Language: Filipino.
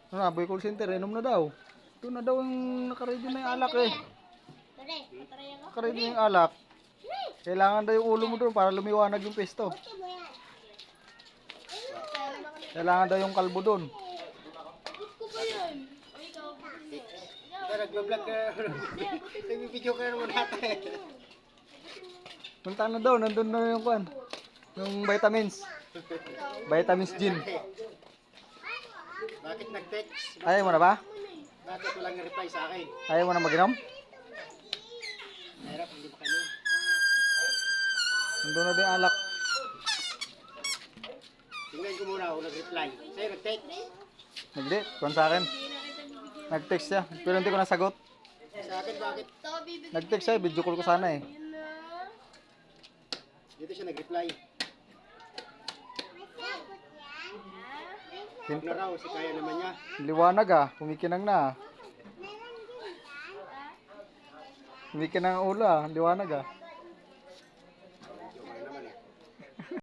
Ano na, boy call center, inom na daw. Ito na daw yung nakaready na yung alak eh. Nakaready na yung alak. Kailangan daw yung ulo mo doon para lumiwanag yung pesto. Kailangan daw yung kalbo doon. Nag-vlog ka. Nag-video ka naman natin. Punta na daw, nandun na yung kwan. Yung vitamins. Vitamins gin. Bakit nag-text? Ayaw mo na ba? Bakit walang reply sa akin? Ayaw mo na mag-inom? Mahirap, hindi ba kayo? Nandun na din yung alak. Tingnan ko muna ako nag-reply. Sa'yo nag-text? Nagdi, kwan sa akin. Nag-text siya, pero hindi ko nasagot. Sa akin bakit? Nag-text siya, video call ko sana eh. Dito siya nag-reply. Huwag na raw, si kaya naman niya. Liwanag ah, kumikinang na. Kumikinang ang ulo ah, liwanag ah.